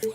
And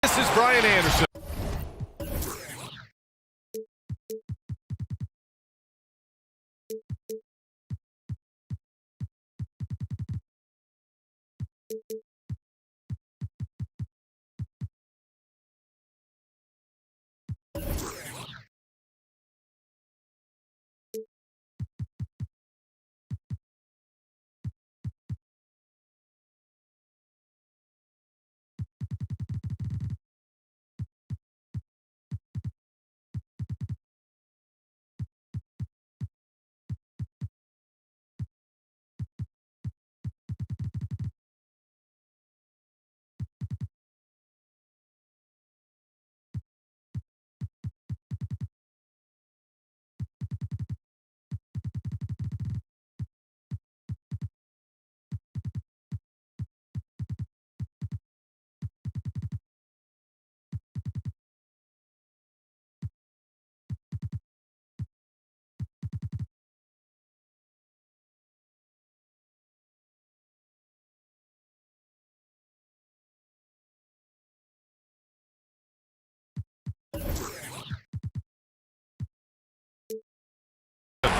this is Brian Anderson.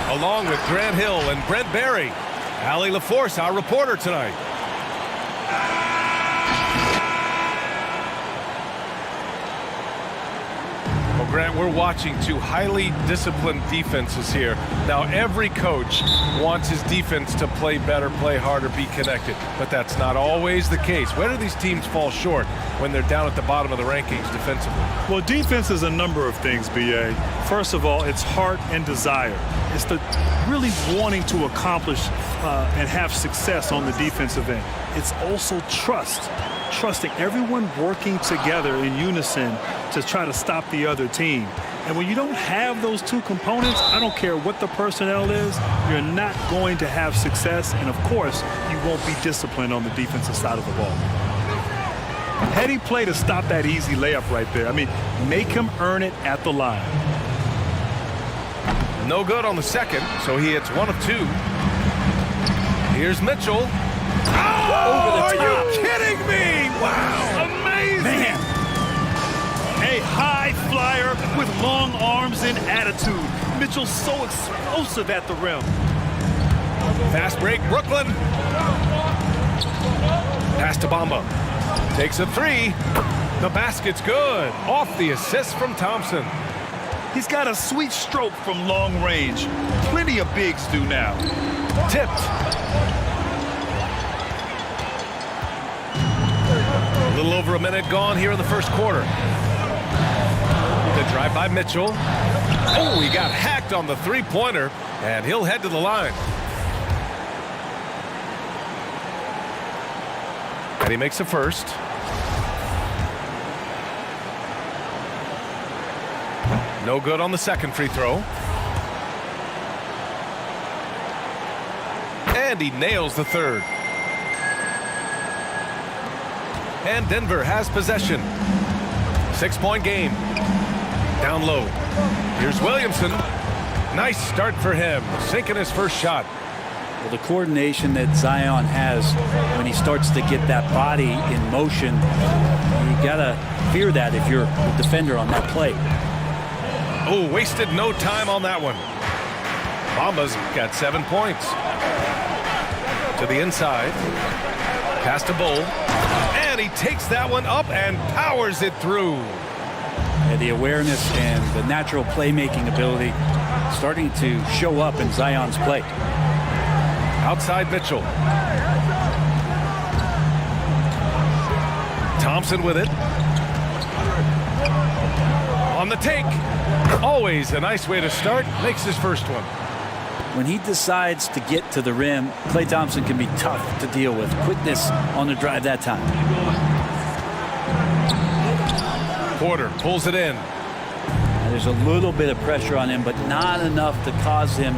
Along with Grant Hill and Brent Barry. Allie LaForce, our reporter tonight. Well, Grant, we're watching two highly disciplined defenses here. Now, every coach wants his defense to play better, play harder, be connected. But that's not always the case. Where do these teams fall short when they're down at the bottom of the rankings defensively? Well, defense is a number of things, B.A. First of all, it's heart and desire. It's the really wanting to accomplish and have success on the defensive end. It's also trusting everyone working together in unison to try to stop the other team. And when you don't have those two components, I don't care what the personnel is, you're not going to have success. And, of course, you won't be disciplined on the defensive side of the ball. Heady play to stop that easy layup right there. I mean, make him earn it at the line. No good on the second, so he hits 1 of 2. Here's Mitchell. Oh, are you kidding me? Wow. Amazing. Man. A high flyer with long arms and attitude. Mitchell's so explosive at the rim. Fast break, Brooklyn. Pass to Bamba. Takes a 3. The basket's good. Off the assist from Thompson. He's got a sweet stroke from long range. Plenty of bigs do now. Tipped. A little over a minute gone here in the first quarter. The drive by Mitchell. Oh, he got hacked on the three-pointer, and he'll head to the line. And he makes a first. No good on the second free throw. And he nails the third. And Denver has possession. 6-point game. Down low. Here's Williamson. Nice start for him, sinking his first shot. Well, the coordination that Zion has when he starts to get that body in motion, you gotta fear that if you're a defender on that play. Oh, wasted no time on that one. Bamba's got 7 points. To the inside. Pass to Bull. And he takes that one up and powers it through. Yeah, the awareness and the natural playmaking ability starting to show up in Zion's play. Outside Mitchell. Thompson with it. On the take. Always a nice way to start. Makes his first one. When he decides to get to the rim, Klay Thompson can be tough to deal with. Quickness on the drive that time. Porter pulls it in. And there's a little bit of pressure on him, but not enough to cause him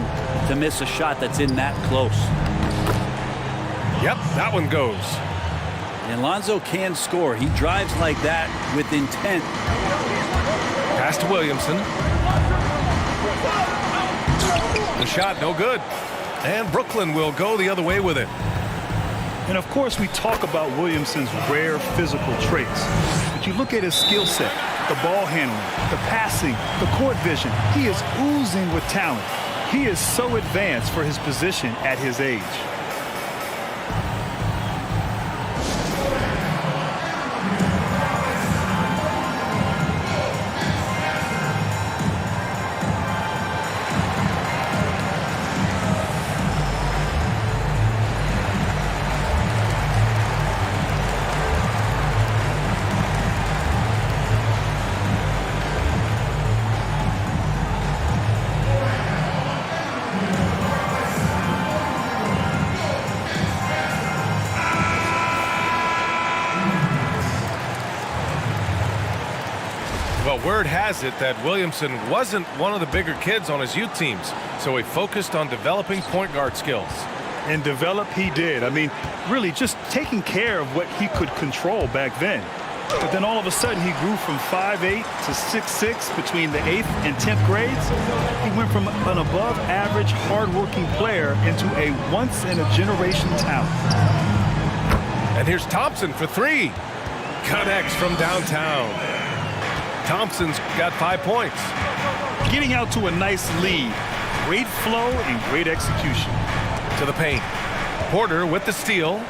to miss a shot that's in that close. Yep, that one goes. And Lonzo can score. He drives like that with intent. Pass to Williamson. The shot no good. And Brooklyn will go the other way with it. And of course, we talk about Williamson's rare physical traits. But you look at his skill set, the ball handling, the passing, the court vision. He is oozing with talent. He is so advanced for his position at his age. Well, word has it that Williamson wasn't one of the bigger kids on his youth teams, so he focused on developing point guard skills. And develop he did. I mean, really just taking care of what he could control back then. But then all of a sudden he grew from 5'8" to 6'6" between the 8th and 10th grades. He went from an above average hardworking player into a once-in-a-generation talent. And here's Thompson for three. Connects from downtown. Thompson's got 5 points. Getting out to a nice lead. Great flow and great execution. To the paint. Porter with the steal.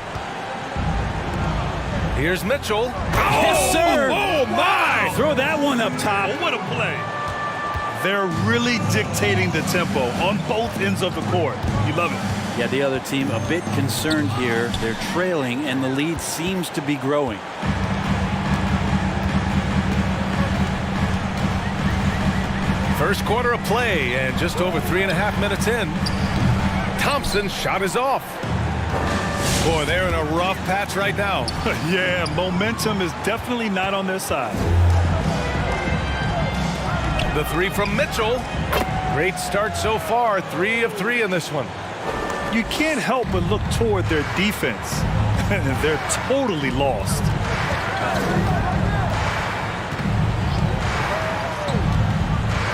Here's Mitchell. Yes, sir. Oh, my! Throw that one up top. Oh, what a play. They're really dictating the tempo on both ends of the court. You love it. Yeah, the other team a bit concerned here. They're trailing, and the lead seems to be growing. First quarter of play, and just over 3.5 minutes in. Thompson's shot is off. Boy, they're in a rough patch right now. Yeah, momentum is definitely not on their side. The three from Mitchell. Great start so far. 3 of 3 in this one. You can't help but look toward their defense. They're totally lost.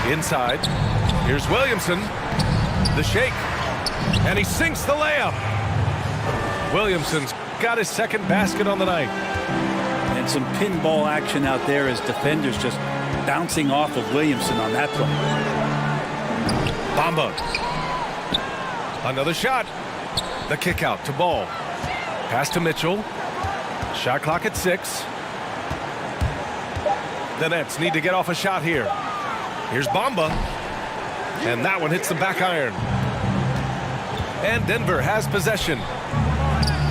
Inside. Here's Williamson. The shake. And he sinks the layup. Williamson's got his second basket on the night. And some pinball action out there as defenders just bouncing off of Williamson on that play. Bamba. Another shot. The kick out to Ball. Pass to Mitchell. Shot clock at 6. The Nets need to get off a shot here. Here's Bamba. And that one hits the back iron. And Denver has possession.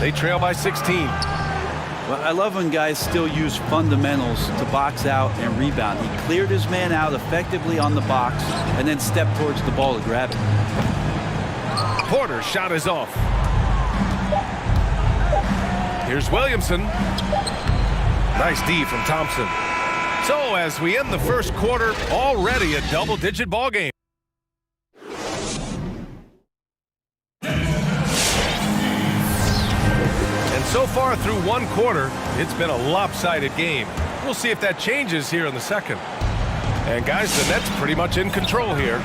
They trail by 16. Well, I love when guys still use fundamentals to box out and rebound. He cleared his man out effectively on the box and then stepped towards the ball to grab it. Porter's shot is off. Here's Williamson. Nice D from Thompson. So as we end the first quarter, already a double-digit ball game. And so far through one quarter, it's been a lopsided game. We'll see if that changes here in the second. And guys, the Nets pretty much in control here.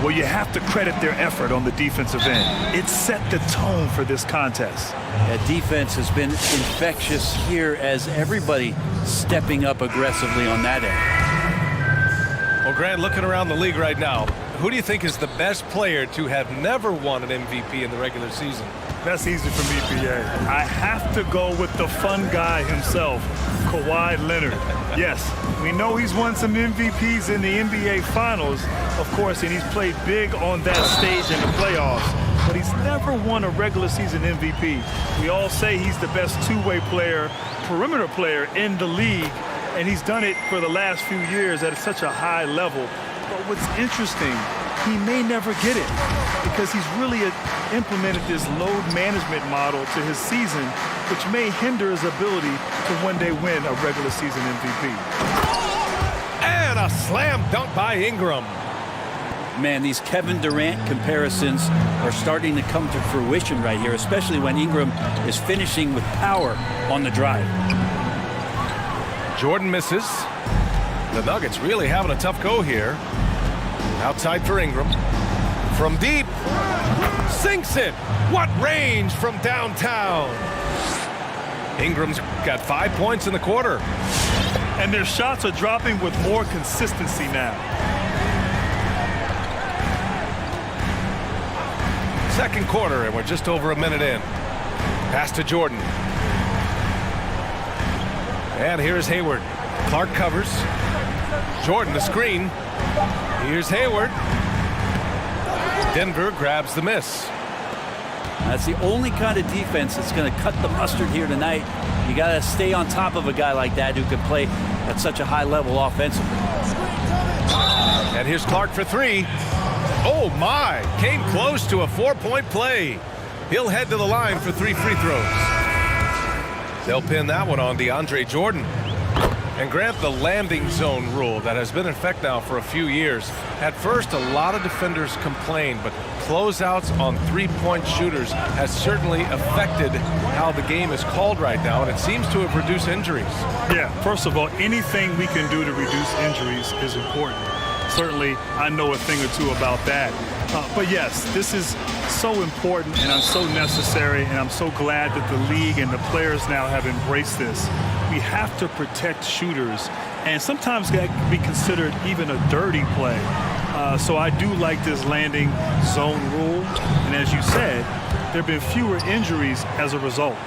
Well, you have to credit their effort on the defensive end. It set the tone for this contest. That defense has been infectious here as everybody stepping up aggressively on that end. Well, Grant, looking around the league right now, who do you think is the best player to have never won an MVP in the regular season? That's easy for me, BA. I have to go with the fun guy himself, Kawhi Leonard. Yes, we know he's won some MVPs in the NBA Finals, of course, and he's played big on that stage in the playoffs, but he's never won a regular season MVP. We all say he's the best two-way player, perimeter player in the league, and he's done it for the last few years at such a high level. But what's interesting, he may never get it because he's really implemented this load management model to his season, which may hinder his ability to one day win a regular season MVP. And a slam dunk by Ingram. Man, these Kevin Durant comparisons are starting to come to fruition right here, especially when Ingram is finishing with power on the drive. Jordan misses. The Nuggets really having a tough go here. Outside for Ingram. From deep. Sinks it. What range from downtown. Ingram's got 5 points in the quarter. And their shots are dropping with more consistency now. Second quarter, and we're just over a minute in. Pass to Jordan. And here's Hayward. Clark covers. Jordan the screen. Here's Hayward. Denver grabs the miss. That's the only kind of defense that's going to cut the mustard here tonight. You got to stay on top of a guy like that who can play at such a high level offensively. And here's Clark for three. Oh my, came close to a 4-point play. He'll head to the line for 3 free throws. They'll pin that one on DeAndre Jordan. And Grant, the landing zone rule that has been in effect now for a few years. At first, a lot of defenders complained, but closeouts on three-point shooters has certainly affected how the game is called right now, and it seems to have reduced injuries. Yeah, first of all, anything we can do to reduce injuries is important. Certainly, I know a thing or two about that. But yes, this is so important and so necessary, and I'm so glad that the league and the players now have embraced this. We have to protect shooters, and sometimes that can be considered even a dirty play. So I do like this landing zone rule, and as you said, there have been fewer injuries as a result.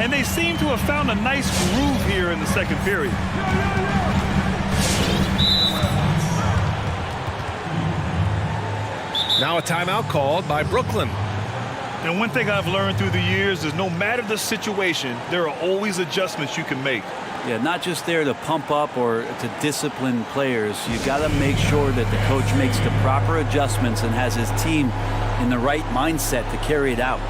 And they seem to have found a nice groove here in the second period. Now a timeout called by Brooklyn. And one thing I've learned through the years is no matter the situation, there are always adjustments you can make. Yeah, not just there to pump up or to discipline players. You got to make sure that the coach makes the proper adjustments and has his team in the right mindset to carry it out.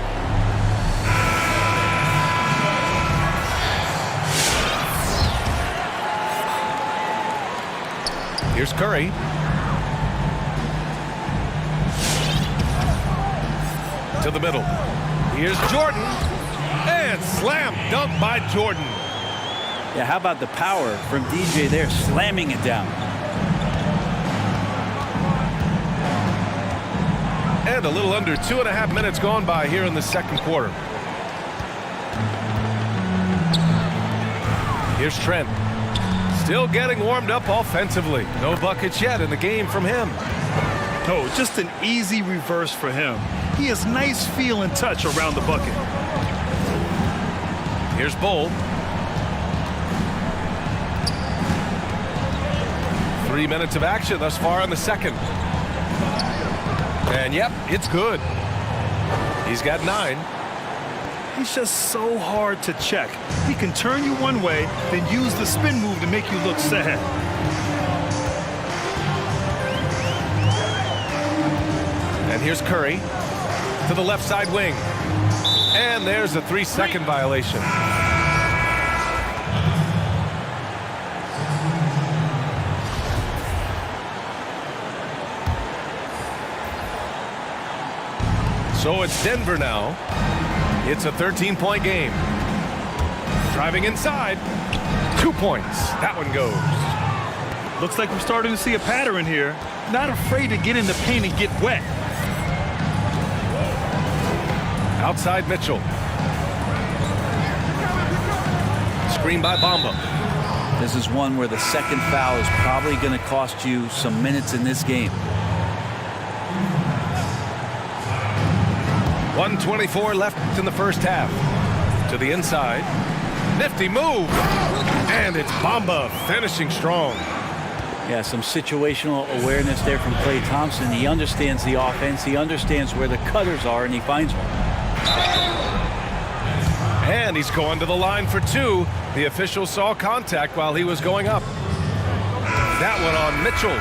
Here's Curry. To the middle. Here's Jordan. And slam dunk by Jordan. Yeah, how about the power from DJ there, slamming it down. And a little under 2.5 minutes gone by here in the second quarter. Here's Trent. Still getting warmed up offensively. No buckets yet in the game from him. No, just an easy reverse for him. He has nice feel and touch around the bucket. Here's Bull. 3 minutes of action thus far in the second. And yep, it's good. He's got 9. He's just so hard to check. He can turn you one way, then use the spin move to make you look sad. And here's Curry to the left side wing. And there's a 3-second violation. So it's Denver now. It's a 13-point game. Driving inside. 2 points. That one goes. Looks like we're starting to see a pattern here. Not afraid to get in the paint and get wet. Outside Mitchell. Screen by Bamba. This is one where the second foul is probably going to cost you some minutes in this game. 1:24 left in the first half. To the inside. Nifty move. And it's Bamba finishing strong. Yeah, some situational awareness there from Klay Thompson. He understands the offense. He understands where the cutters are, and he finds one. And he's going to the line for 2. The official saw contact while he was going up. That one on Mitchell.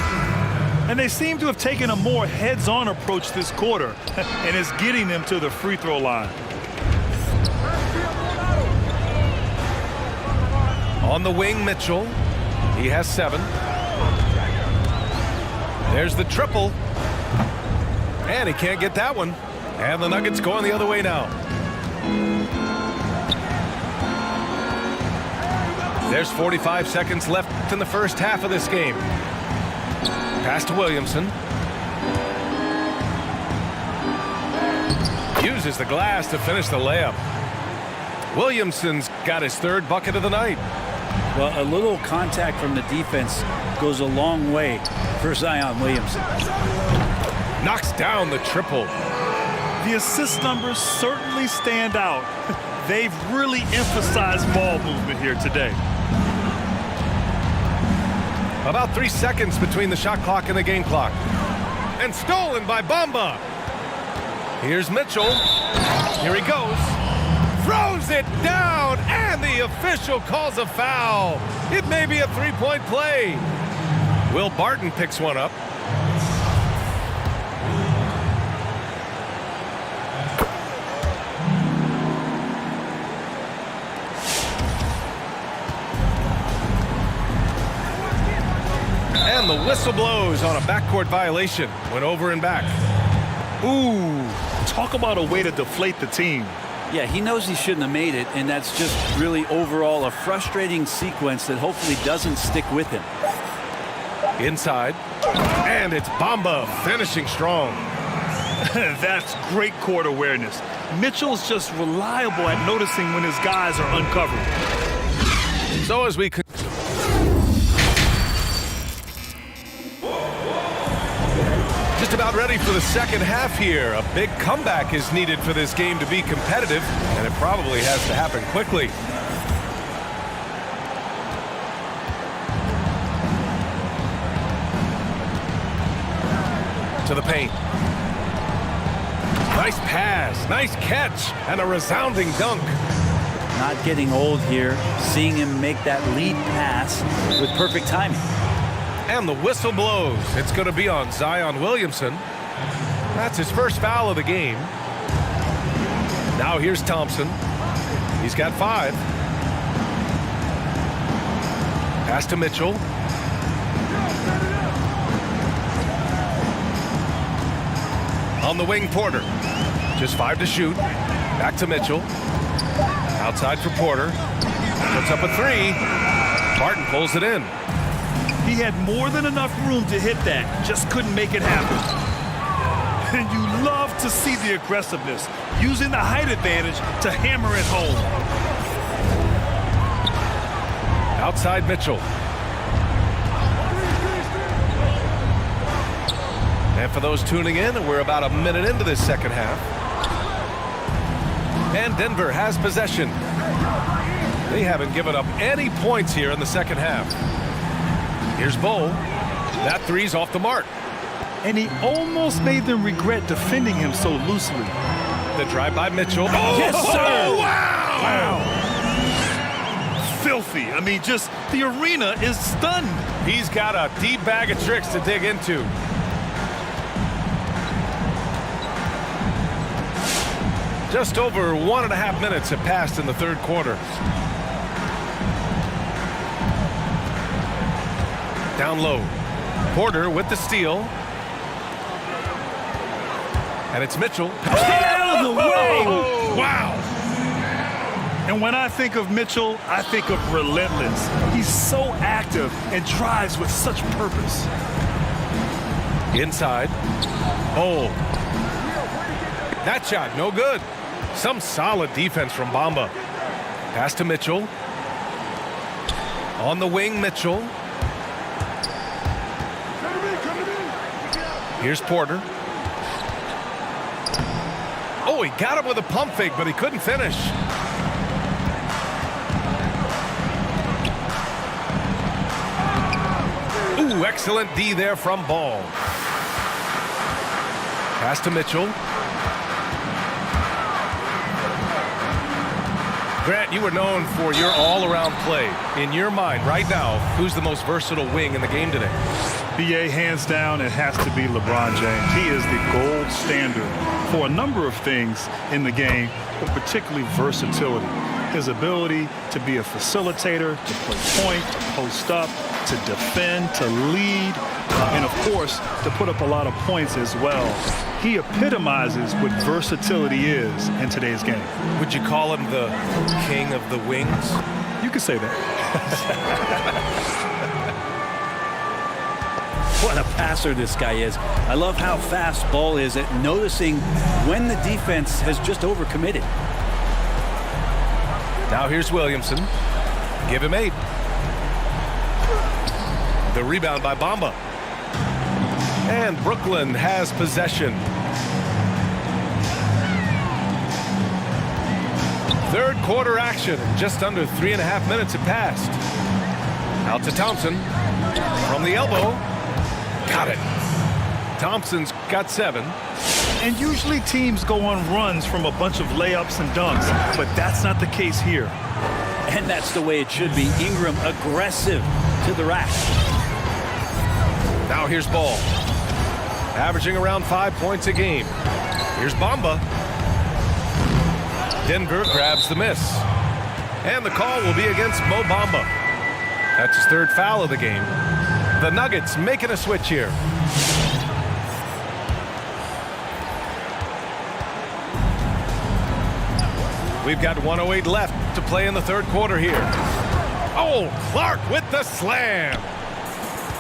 And they seem to have taken a more heads-on approach this quarter, and it's getting them to the free throw line. On the wing, Mitchell. He has 7. There's the triple. And he can't get that one. And the Nuggets going the other way now. There's 45 seconds left in the first half of this game. Pass to Williamson. Uses the glass to finish the layup. Williamson's got his 3rd bucket of the night. Well, a little contact from the defense goes a long way for Zion Williamson. Knocks down the triple. The assist numbers certainly stand out. They've really emphasized ball movement here today. About 3 seconds between the shot clock and the game clock. And stolen by Bamba. Here's Mitchell. Here he goes. Throws it down, and the official calls a foul. It may be a 3-point play. Will Barton picks one up. And the whistle blows on a backcourt violation. Went over and back. Ooh, talk about a way to deflate the team. Yeah, he knows he shouldn't have made it, and that's just really overall a frustrating sequence that hopefully doesn't stick with him. Inside. And it's Bamba finishing strong. That's great court awareness. Mitchell's just reliable at noticing when his guys are uncovered. So as we just about ready for the second half here. A big comeback is needed for this game to be competitive, and it probably has to happen quickly. To the paint. Nice pass, nice catch, and a resounding dunk. Not getting old here, seeing him make that lead pass with perfect timing. And the whistle blows. It's going to be on Zion Williamson. That's his first foul of the game. Now here's Thompson. He's got 5. Pass to Mitchell. On the wing, Porter. Just 5 to shoot. Back to Mitchell. Outside for Porter. Puts up a 3. Barton pulls it in. He had more than enough room to hit that, just couldn't make it happen. And you love to see the aggressiveness, using the height advantage to hammer it home. Outside Mitchell. And for those tuning in, we're about a minute into this second half. And Denver has possession. They haven't given up any points here in the second half. Here's Bo. That three's off the mark. And he almost made them regret defending him so loosely. The drive by Mitchell. Oh, yes, sir! Oh, wow! Filthy. I mean, just the arena is stunned. He's got a deep bag of tricks to dig into. Just over 1.5 minutes have passed in the third quarter. Down low. Porter with the steal. And it's Mitchell. Get out of the way! Wow! And when I think of Mitchell, I think of relentless. He's so active and drives with such purpose. Inside. Oh. That shot, no good. Some solid defense from Bamba. Pass to Mitchell. On the wing, Mitchell. Here's Porter. Oh, he got him with a pump fake, but he couldn't finish. Ooh, excellent D there from Ball. Pass to Mitchell. Grant, you were known for your all-around play. In your mind, right now, who's the most versatile wing in the game today? BA, hands down, it has to be LeBron James. He is the gold standard for a number of things in the game, but particularly versatility. His ability to be a facilitator, to play point, to post up, to defend, to lead, and of course, to put up a lot of points as well. He epitomizes what versatility is in today's game. Would you call him the king of the wings? You could say that. What a passer this guy is. I love how fast Ball is at noticing when the defense has just overcommitted. Now here's Williamson. Give him 8. The rebound by Bamba. And Brooklyn has possession. Third quarter action. Just under 3.5 minutes have passed. Out to Thompson. From the elbow. Got it. Thompson's got 7. And usually teams go on runs from a bunch of layups and dunks, but that's not the case here. And that's the way it should be. Ingram aggressive to the rack. Now here's Ball. Averaging around 5 points a game. Here's Bamba. Denver grabs the miss. And the call will be against Mo Bamba. That's his 3rd foul of the game. The Nuggets making a switch here. We've got 1:08 left to play in the third quarter here. Oh, Clark with the slam.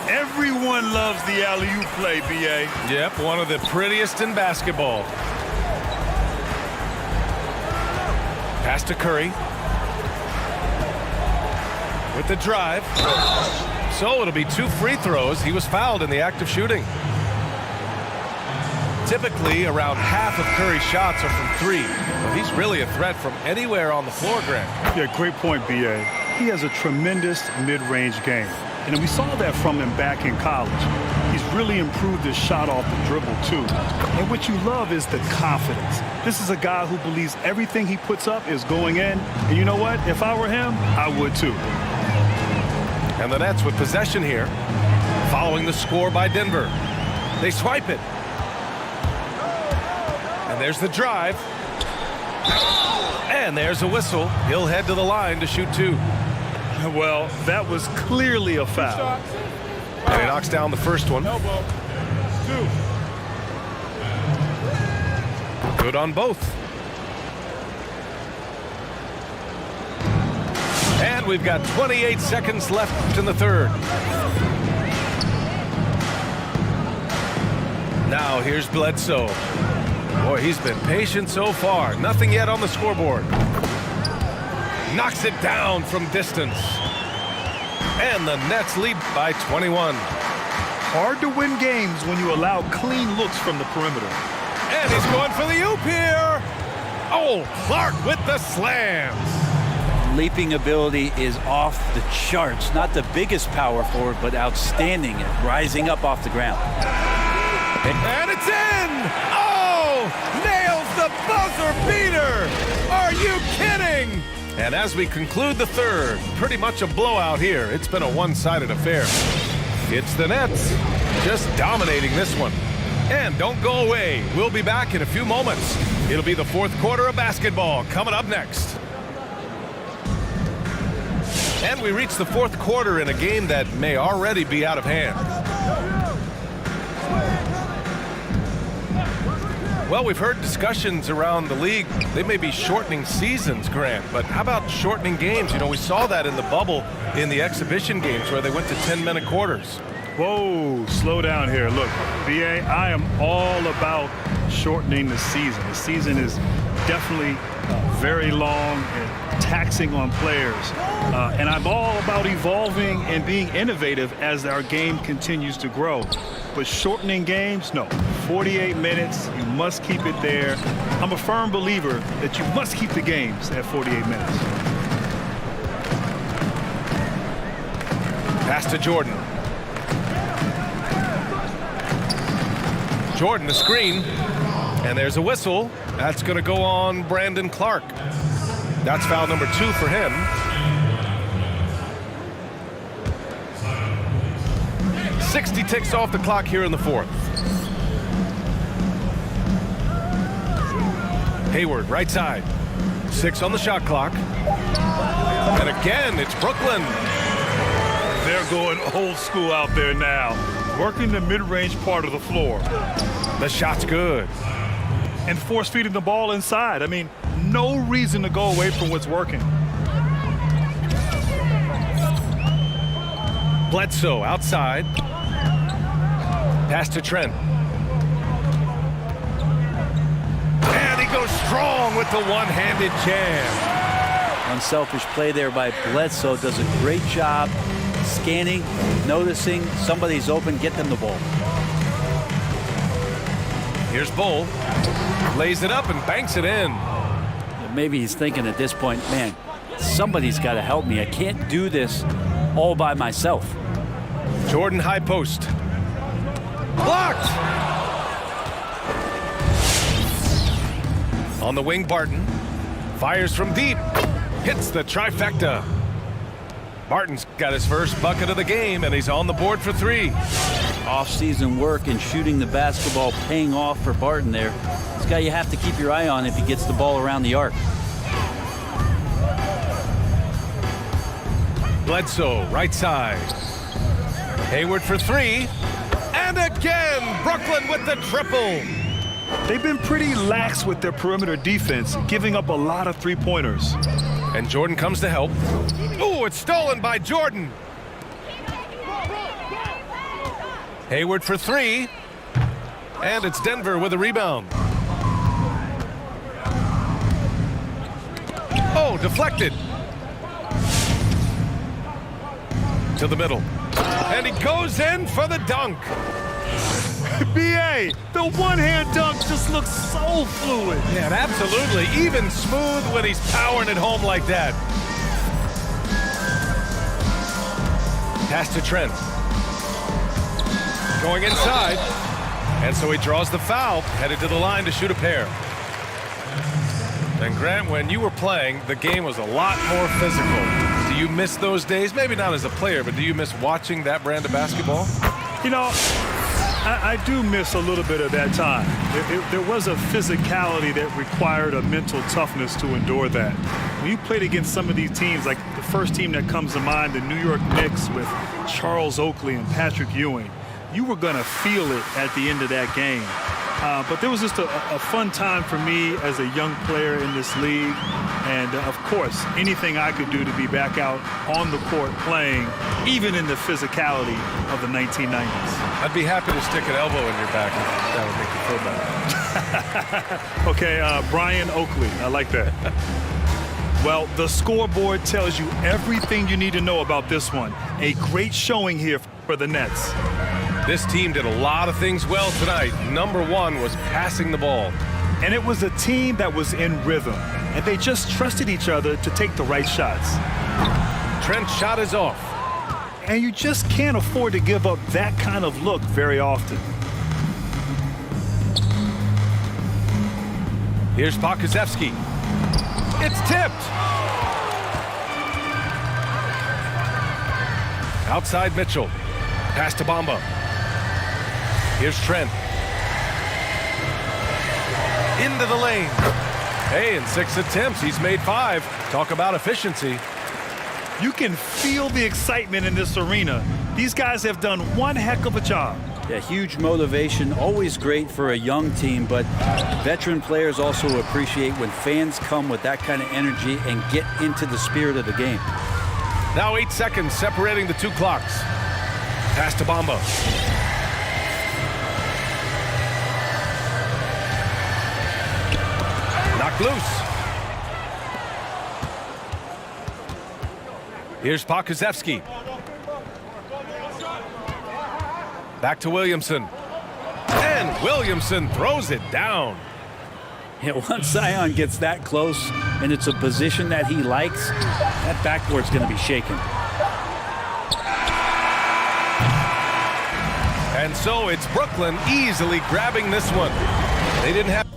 Everyone loves the alley-oop play, BA. Yep, one of the prettiest in basketball. Pass to Curry. With the drive. So it'll be 2 free throws. He was fouled in the act of shooting. Typically, around half of Curry's shots are from 3. But he's really a threat from anywhere on the floor, Grant. Yeah, great point, BA. He has a tremendous mid-range game. And we saw that from him back in college. He's really improved his shot off the dribble, too. And what you love is the confidence. This is a guy who believes everything he puts up is going in. And you know what? If I were him, I would, too. And the Nets with possession here, following the score by Denver. They swipe it. And there's the drive. And there's a whistle. He'll head to the line to shoot 2. Well, that was clearly a foul. And he knocks down the first one. Elbow. 2. Good on both. And we've got 28 seconds left in the third. Now here's Bledsoe. Boy, he's been patient so far. Nothing yet on the scoreboard. Knocks it down from distance. And the Nets lead by 21. Hard to win games when you allow clean looks from the perimeter. And he's going for the oop here. Oh, Clark with the slam. leaping ability is off the charts. Not the biggest power forward, but outstanding at rising up off the ground. And it's in! Oh! Nails the buzzer beater! Are you kidding? And as we conclude the third, pretty much a blowout here. It's been a one-sided affair. It's the Nets just dominating this one. And don't go away. We'll be back in a few moments. It'll be the fourth quarter of basketball coming up next. And we reach the fourth quarter in a game that may already be out of hand. Well, we've heard discussions around the league. They may be shortening seasons, Grant, but how about shortening games? You know, we saw that in the bubble in the exhibition games where they went to 10-minute quarters. Whoa, slow down here. Look, BA, I am all about shortening the season. The season is definitely very long and taxing on players. And I'm all about evolving and being innovative as our game continues to grow. But shortening games, no. 48 minutes, you must keep it there. I'm a firm believer that you must keep the games at 48 minutes. Pass to Jordan. Jordan, the screen, and there's a whistle. That's going to go on Brandon Clark. That's foul number 2 for him. .60 ticks off the clock here in the fourth. Hayward, right side. 6 on the shot clock. And again, it's Brooklyn. They're going old school out there now, working the mid-range part of the floor. The shot's good. And force feeding the ball inside. I mean, no reason to go away from what's working. Bledsoe outside. Pass to Trent. And he goes strong with the one-handed jam. Unselfish play there by Bledsoe. Does a great job scanning, noticing somebody's open, get them the ball. Here's Bull. Lays it up and banks it in. Maybe he's thinking at this point, man, somebody's got to help me. I can't do this all by myself. Jordan high post. Blocked! On the wing, Barton. Fires from deep. Hits the trifecta. Barton's got his first bucket of the game, and he's on the board for 3. Off-season work and shooting the basketball paying off for Barton there. This guy you have to keep your eye on if he gets the ball around the arc. Bledsoe, right side. Hayward for 3. And again, Brooklyn with the triple. They've been pretty lax with their perimeter defense, giving up a lot of three-pointers. And Jordan comes to help. Ooh, it's stolen by Jordan. Hayward for 3. And it's Denver with a rebound. Oh, deflected. To the middle. And he goes in for the dunk. BA, the one-hand dunk just looks so fluid. Yeah, absolutely. Even smooth when he's powering it home like that. Pass to Trent. Going inside. And so he draws the foul, headed to the line to shoot a pair. And Grant, when you were playing, the game was a lot more physical. Do you miss those days? Maybe not as a player, but do you miss watching that brand of basketball? You know, I do miss a little bit of that time. There was a physicality that required a mental toughness to endure that. When you played against some of these teams, like the first team that comes to mind, the New York Knicks with Charles Oakley and Patrick Ewing, you were going to feel it at the end of that game. But there was just a fun time for me as a young player in this league. And, of course, anything I could do to be back out on the court playing, even in the physicality of the 1990s. I'd be happy to stick an elbow in your back if that would make you feel better. Okay, Brian Oakley. I like that. Well, the scoreboard tells you everything you need to know about this one. A great showing here for the Nets. This team did a lot of things well tonight. Number 1 was passing the ball. And it was a team that was in rhythm. and they just trusted each other to take the right shots. Trent's shot is off. And you just can't afford to give up that kind of look very often. Here's Pokusevski. It's tipped. Outside Mitchell. Pass to Bamba. Here's Trent. Into the lane. Hey, in 6 attempts, he's made 5. Talk about efficiency. You can feel the excitement in this arena. These guys have done one heck of a job. Yeah, huge motivation, always great for a young team, but veteran players also appreciate when fans come with that kind of energy and get into the spirit of the game. Now 8 seconds separating the 2 clocks. Pass to Bamba. Knocked loose. Here's Pokusevski. Back to Williamson. And Williamson throws it down. Yeah, once Zion gets that close and it's a position that he likes, that backboard's going to be shaken. And so it's Brooklyn easily grabbing this one. They didn't have